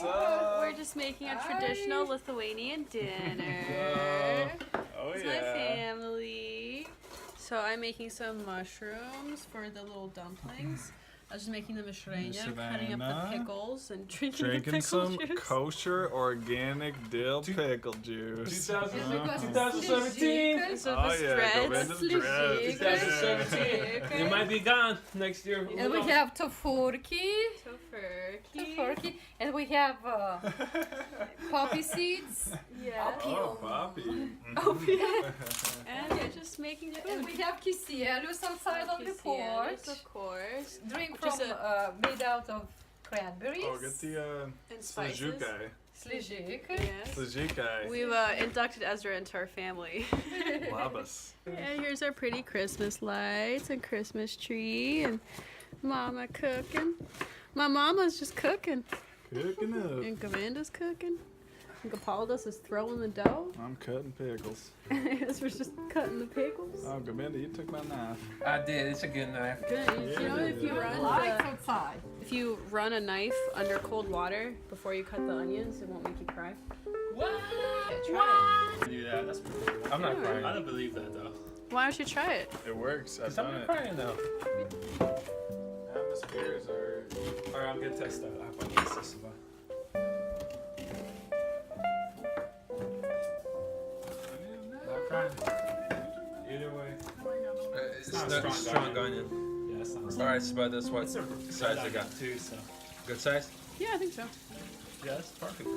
What's up? We're just making a traditional Lithuanian dinner. Oh, It's my family. So I'm making some mushrooms for the little dumplings. I was just making the mišrainė, cutting up the pickles and drinking the pickle some juice. kosher organic dill pickle juice. 2017. So Oh, the yeah, go dreads. into the dreads. 2017. You might be gone next year. And we have tofurkey, and we have poppy seeds. Yeah. Oh, poppy. And we're just making food. And we have kisielius outside on the porch. Of course. Drink from made out of cranberries. Oh, get the And spices. Slizik. Yes. Slizikai. We've inducted Ezra into our family. Labas. And here's our pretty Christmas lights and Christmas tree and Mama cooking. My mama's just cooking. Cooking up. And Gavanda's cooking. And Gapaldas is throwing the dough. I'm cutting pickles. Ezra's just cutting the pickles. Oh, Gavinda, you took my knife. I did. It's a good knife. Good. You know, if you run Lights outside. if you run a knife under cold water before you cut the onions, it won't make you cry. What? Yeah, try Do that. That's pretty cool. I'm not Yeah. crying. I don't believe that though. it. Why don't you try it? It works. I've I'm done not it. crying though. Atmospheres are... Alright, I'm gonna test that. How about this? Not crying. Either way. It's not not strong strong onion. onion. Yeah, it's not. Alright, so about that's what It's a size I red got. onion too, so Good size? Yeah, I think so. yeah, it's perfect.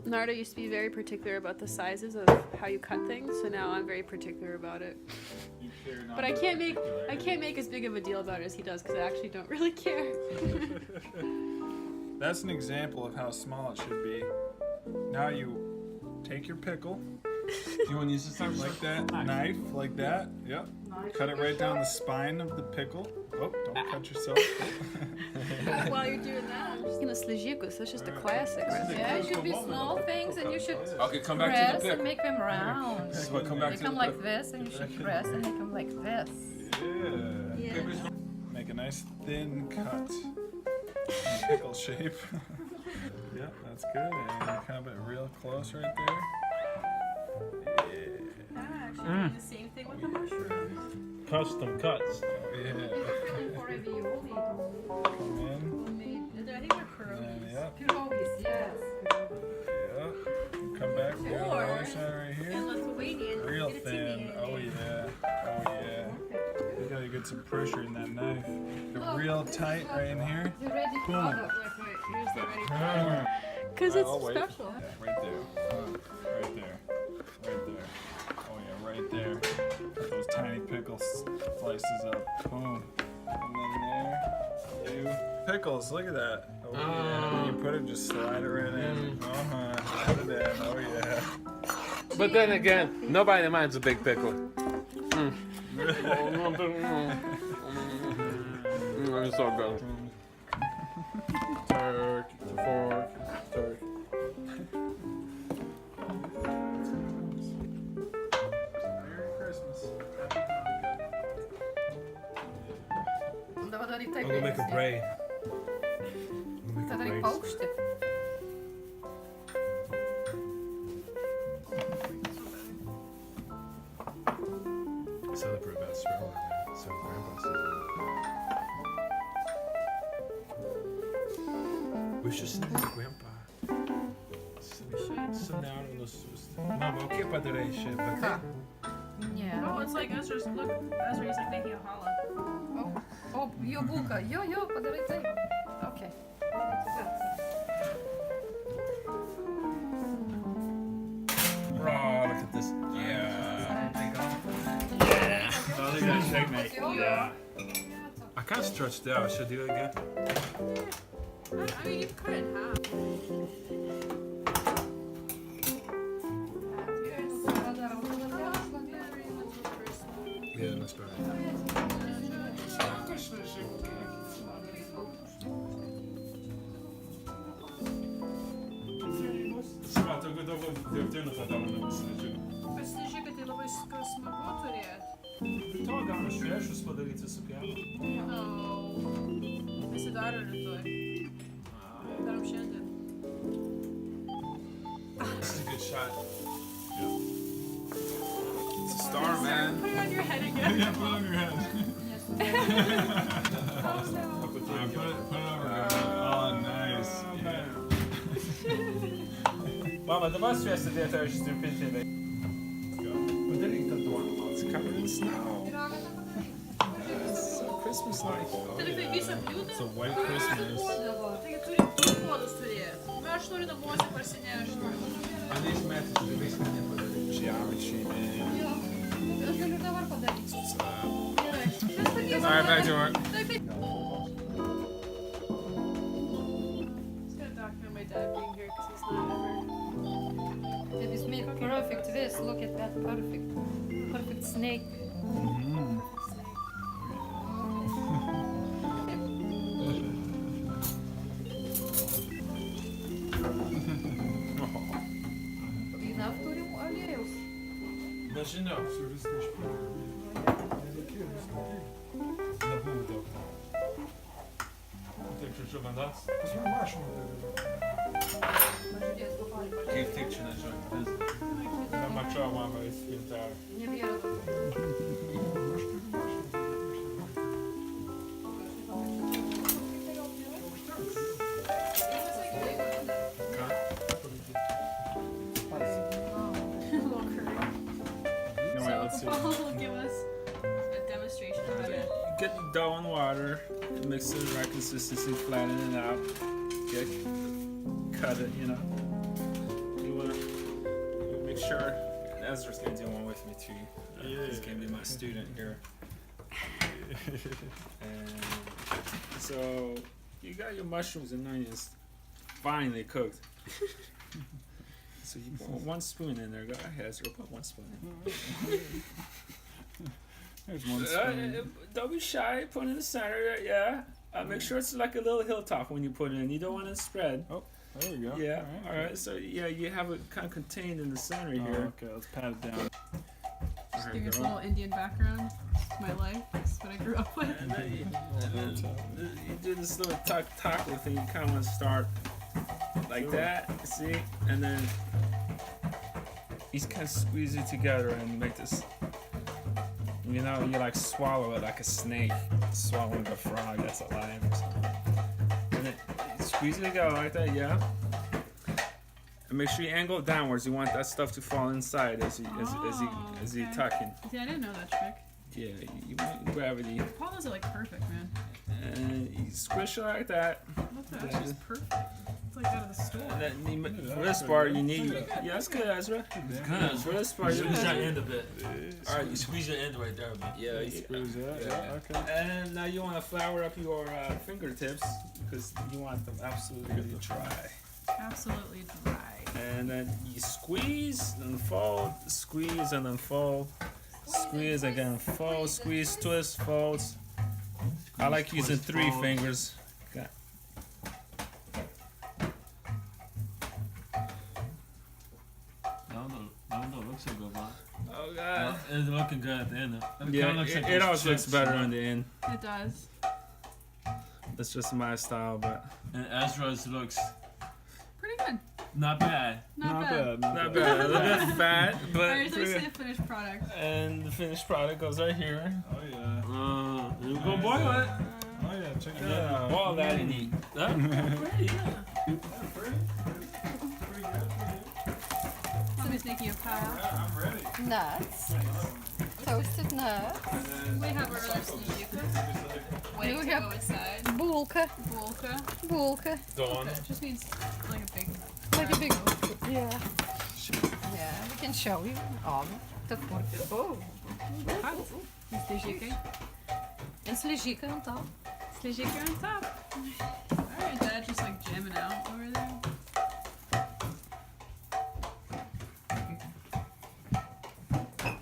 Narda used to be very particular about the sizes of how you cut things, so now I'm very particular about it. You sure not But I can't make particular? as big of a deal about it as he does because I actually don't really care. That's an example of how small it should be. Now you take your pickle, You want to use this time? like that, knife, like that. Yep. Cut it right down the spine of the pickle. Oh, don't cut yourself. While you're doing that, I'm just gonna slizikus. That's just a classic. Yeah, it should be small things, and you should Okay, come back to press the and pick. make them round. This is what come back They to come the like pick. this, and you should press and make them like this. Yeah. Yeah. Make a nice thin cut. In pickle shape. Yep, that's good. And come it real close right there. Yeah. Actually, doing the same thing with the mushrooms. Custom cuts. Oh, yeah. For ravioli. Come in. I think they're And pierogies. then, yep. Pierogies, yes. Yep. Come back to the Or- other side right In here. Lithuanian, Real get a thin. timmy. Oh yeah. Oh yeah. You gotta get some pressure in that knife. Get real tight right in here. The ready Boom. product. Here's the ready Ah. because I'll it's wait. special. Yeah, right there. Right there. Right there. Oh yeah, right there. Put those tiny pickle slices up. Boom. And then there. You. Pickles, look at that. Oh yeah. And you put it, just slide it right in. Uh-huh. Put it in. Oh yeah. But then again, nobody minds a big pickle. It's so good. Turkey, fork, turkey. Merry Christmas. Happy Hanukkah. Dat we niet I'm gonna make a braid. Dat ik posten. Celebrate about sparrow. So grandpa says. We should send it to grandpa. Send out on the Mama, okay, but there ain't shit, but Yeah. Oh, it's like Ezra's. Look, Ezra's like making a challah. Oh, yobuka. Yo, подожди. Okay. oh, look at this. Yeah. Oh, look at that shake, mate. Yeah. I kind of stretched out. Should I do it again? I mean, you can cut it in half. Yeah, that's better. Matau, daugiau dirbtinių tada mano slidžių. Pasižiūrėk, kad tai labai smagu turėti. To galima šviežus padaryti supjauti. Nesidaro rytoj. Darom šiandien. shot. It's a star, man. Put it on your head again. Yeah, put it on your head. Put it over. Oh, nice. Yeah. Mama, the bus yesterday I was stupid. It's covered in snow. It's so Christmas-like. Kada tai visą bliūdą? It's a white Christmas. Taigi turim du puodus turėti. Aš noriu namuose parsinešti. Anais metais turės mane padaryti. Geometry, man. Jo. Aš galiu dabar padaryti. What's up? Gerai. Mes padėsim. Alright, back to work. Just gonna document my dad being here because he's not ever. It is made perfect this. Look at that perfect snake. I dar turim aliejaus. Nežinau. Nebuvo daug. Taip, čia vandas. Kaip tik čia nežinau. Nemačiau, mama, jis spintavo. Nebėra daug. Let's see. Paul, give us a demonstration of how to. Get the dough in water, mix it the right consistency, flatten it out, cut it, you know. You wanna make sure Ezra's gonna do one with me too. He's gonna be my student here. And so you got your mushrooms and onions finely cooked. So you put 1 spoon in there. Go ahead, Ezra. Put 1 spoon in. There's 1 spoon. Don't be shy. Put it in the center. Yeah. Make sure it's like a little hilltop when you put it in. You don't want it to spread. Oh, there we go. Yeah. All right. So yeah, you have it kind of contained in the center here. Okay. Let's pat it down. Just give us a little Indian background. It's my life. It's what I grew up with. And then you do this little taco thing. You kind of want to start like that. See, and then you kind of squeeze it together and make this. You know, you like swallow it like a snake swallowing a frog that's alive or something. And then you squeeze it together like that, yeah. And make sure you angle it downwards. You want that stuff to fall inside as you tuck in. See, I didn't know that trick. Yeah, you want gravity. Paul does it like perfect, man. And you squish it like that. That's just perfect. It's like out of the store. And then for this part, you need. Yeah, that's good, Ezra. Good. For this part, you Squeeze that end a bit. Alright, You squeeze your end right there a bit. yeah, you Squeeze that, yeah, okay. And now you want to flour up your fingertips because you want them absolutely dry. Absolutely dry. And then you squeeze and fold, squeeze and then fold, squeeze again, fold, squeeze, twist, folds. I like using 3 fingers. Okay. No, looks so good, man. Oh god. It's looking good at the end. Yeah, it always looks better in the end. It does. That's just my style, but And Ezra's looks Pretty good. not bad. Not bad. not bad. A little bit fat, but Alright, so pretty see good. the finished product. And the finished product goes right here. Oh yeah. You go boil it. Oh yeah, check And that then out. boil that and eat. Huh? Pretty, yeah. Somebody's making a pile. I'm ready. Nuts. Toasted nuts. We have our other sneaker. Waiting to go inside. Bulka. Bulka. Bulka. Dawn. It just means like a big. Like a big. Yeah. Yeah, we can show you. Dat wordt. Oh. Slijika. En slijika on top. Slijika on top. Alright, Dad just like jamming out over there.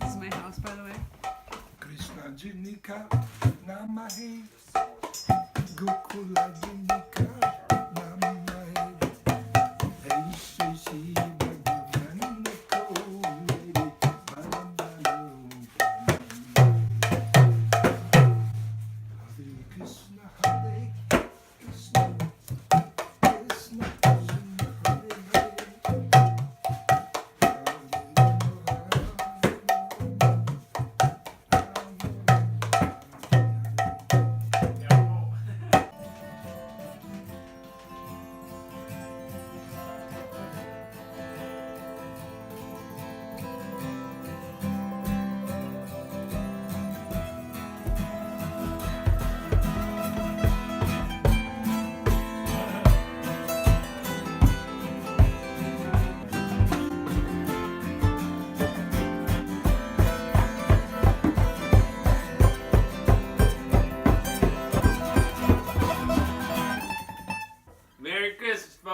This is my house, by the way. Krishna Jinika Namahe Gokula Jinika Namahe Hey Shri Shri Bhagavan Kole Hare Krishna Hare Krishna Krishna Krishna Hare Hare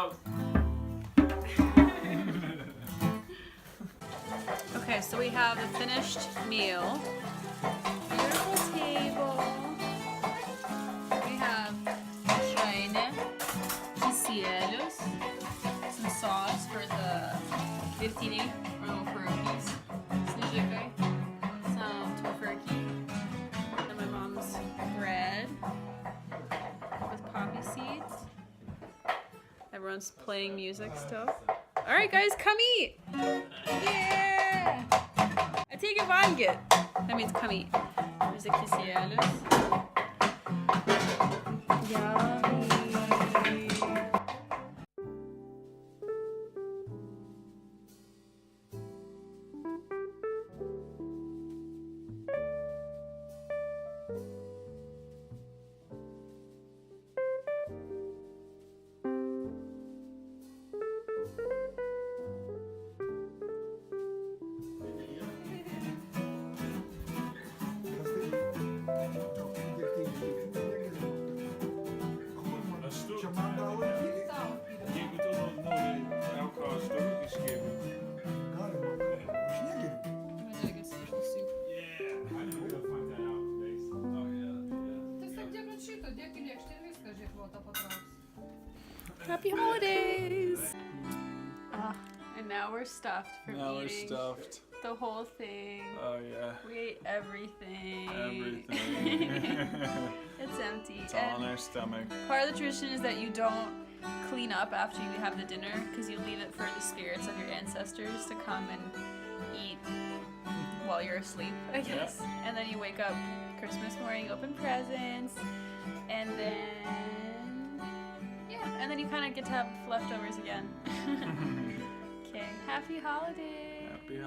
out. Okay, so we have the finished meal. Beautiful table. We have Schweine, Kisielus, some sauce for the Liftini, or little pierogies, Snijikai, some tofurkey, and my mom's bread with poppy seeds. Everyone's playing music still. Alright guys, come eat! Yeah! I take it vanget. That means come eat. There's a Kisielus. Yummy. Happy holidays! And now we're stuffed from Now we're eating stuffed. the whole thing. Oh yeah. We ate everything. Everything. It's empty. It's all in our stomach. Part of the tradition is that you don't clean up after you have the dinner because you leave it for the spirits of your ancestors to come and eat while you're asleep, I guess. And then you wake up Christmas morning, open presents, and then and then you kind of get to have leftovers again. Okay, happy holidays. Happy